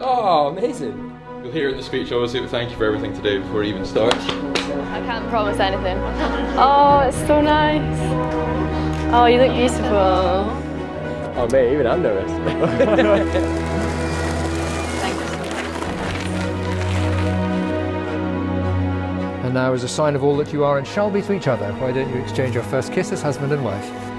Oh, amazing. You'll hear in the speech, obviously, but thank you for everything today before it even starts. I can't promise anything. Oh, it's so nice. Oh, you look beautiful. Oh, mate, even I'm nervous. And now, as a sign of all that you are and shall be to each other, why don't you exchange your first kiss as husband and wife?